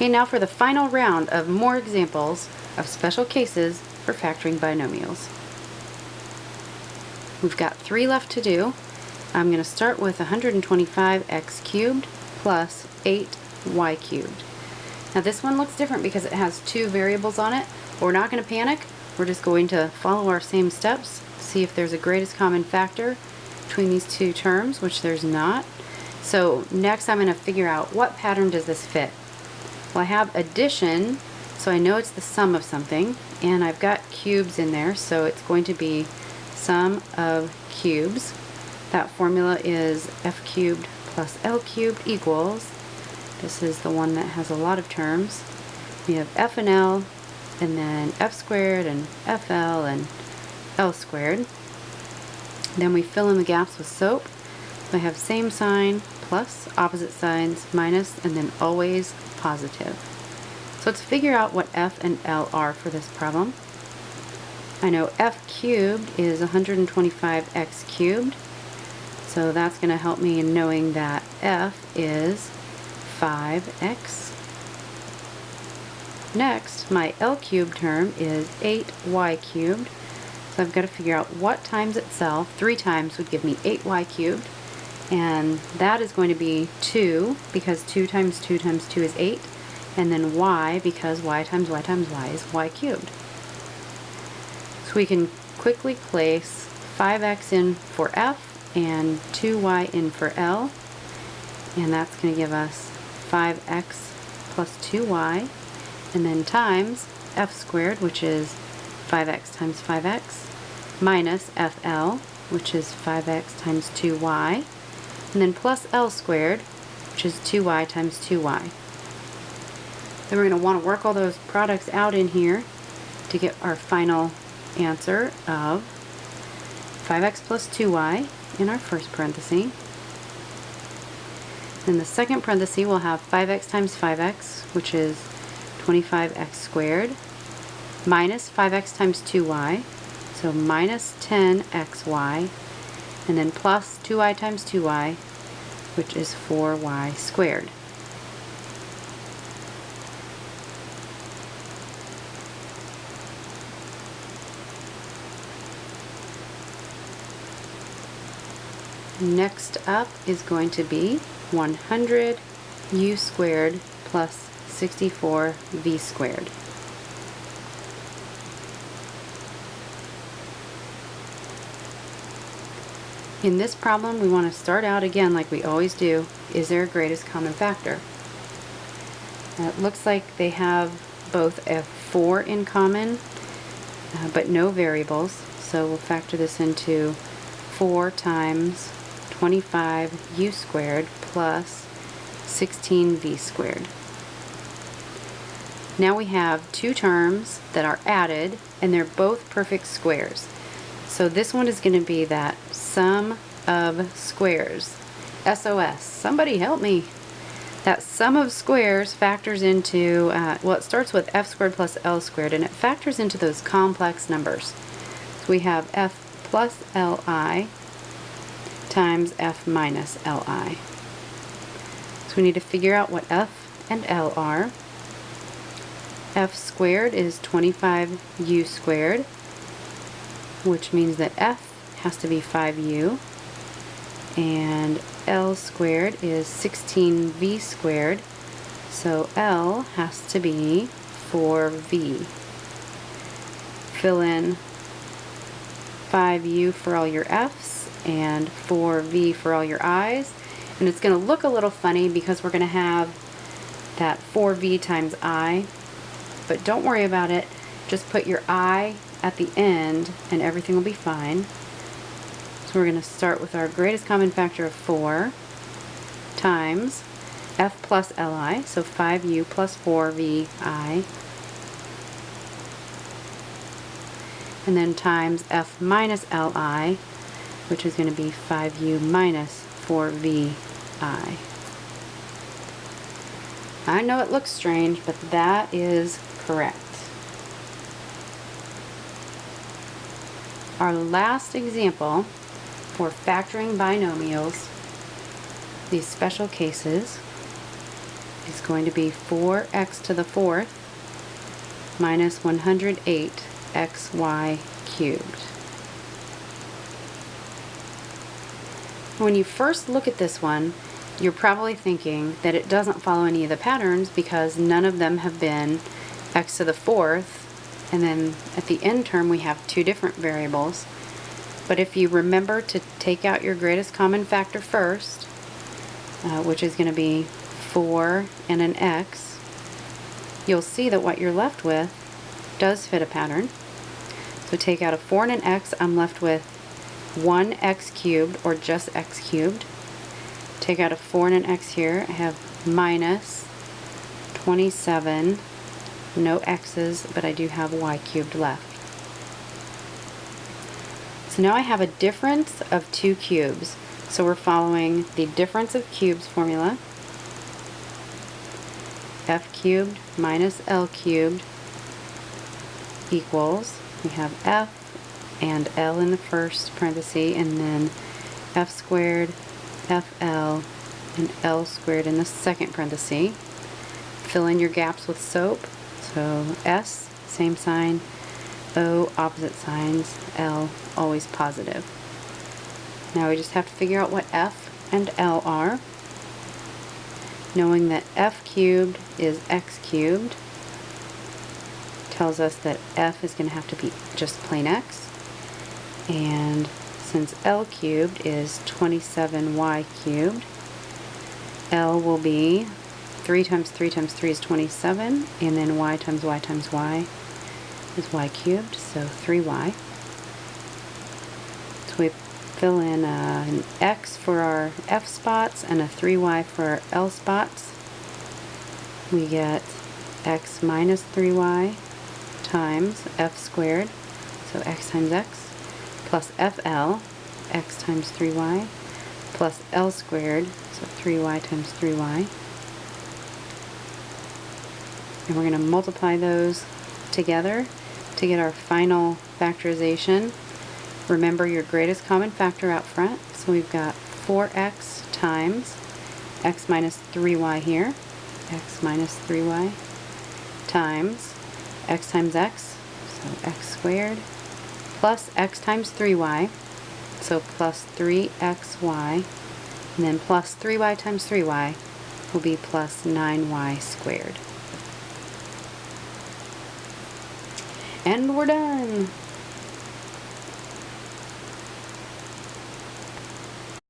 Okay, now for the final round of more examples of special cases for factoring binomials. We've got 3 left to do. I'm going to start with 125x cubed plus 8y cubed. Now this one looks different because it has 2 variables on it, but we're not going to panic. We're just going to follow our same steps, see if there's a greatest common factor between these 2 terms, which there's not. So next I'm going to figure out what pattern does this fit. Well, I have addition, so I know it's the sum of something, and I've got cubes in there, so it's going to be sum of cubes. That formula is f cubed plus l cubed equals, this is the one that has a lot of terms. We have f and l, and then f squared and fl and l squared. Then we fill in the gaps with SOAP. I have same sign, plus, opposite signs, minus, and then always positive. So let's figure out what f and l are for this problem. I know f cubed is 125x cubed, so that's going to help me in knowing that f is 5x. Next, my l cubed term is 8y cubed, so I've got to figure out what times itself. 3 times would give me 8y cubed, and that is going to be 2, because 2 times 2 times 2 is 8, and then y, because y times y times y is y cubed. So we can quickly place 5x in for f and 2y in for l, and that's going to give us 5x plus 2y, and then times f squared, which is 5x times 5x, minus fl, which is 5x times 2y, and then plus l squared, which is 2y times 2y. Then we're going to want to work all those products out in here to get our final answer of 5x plus 2y in our first parenthesis. In the second parenthesis we'll have 5x times 5x, which is 25x squared, minus 5x times 2y, so minus 10xy, and then plus 2y times 2y, which is 4y squared. Next up is going to be 100u squared plus 64v squared. In this problem, we want to start out again like we always do. Is there a greatest common factor? It looks like they have both a 4 in common, but no variables. So we'll factor this into 4 times 25u squared plus 16v squared. Now we have 2 terms that are added, and they're both perfect squares. So this one is going to be that sum of squares. SOS. Somebody help me. That sum of squares factors into, well, it starts with f squared plus l squared, and it factors into those complex numbers. So we have f plus li times f minus li. So we need to figure out what f and l are. F squared is 25u squared, which means that f has to be 5u, and l squared is 16v squared, so l has to be 4v. Fill in 5u for all your f's and 4v for all your i's, and it's going to look a little funny because we're going to have that 4v times I, but don't worry about it. Just put your I at the end and everything will be fine. So we're going to start with our greatest common factor of 4 times f plus li, so 5u plus 4vi, and then times f minus li, which is going to be 5u minus 4vi. I know it looks strange, but that is correct. Our last example for factoring binomials, these special cases, is going to be 4x to the fourth minus 108xy cubed. When you first look at this one, you're probably thinking that it doesn't follow any of the patterns because none of them have been x to the fourth, and then at the end term we have two different variables. But if you remember to take out your greatest common factor first, which is going to be 4 and an x, you'll see that what you're left with does fit a pattern. So take out a 4 and an x, I'm left with 1x cubed, or just x cubed. Take out a 4 and an x here, I have minus 27, no x's, but I do have y cubed left. So now I have a difference of two cubes. So we're following the difference of cubes formula. F cubed minus L cubed equals, we have F and L in the first parenthesis, and then F squared, FL, and L squared in the second parenthesis. Fill in your gaps with soap. So S, same sign, O, opposite signs, L, always positive. Now we just have to figure out what F and L are. Knowing that F cubed is X cubed tells us that F is going to have to be just plain X. And since L cubed is 27y cubed, L will be 3 times 3 times 3 is 27, and then y times y times y is y cubed, so 3y. So we fill in an x for our F spots and a 3y for our L spots. We get x minus 3y times F squared, so x times x, plus FL, x times 3y, plus L squared, so 3y times 3y. And we're going to multiply those together to get our final factorization. Remember your greatest common factor out front. So we've got 4x times x minus 3y here, x minus 3y, times x times x, so x squared, plus x times 3y, so plus 3xy, and then plus 3y times 3y will be plus 9y squared. And we're done!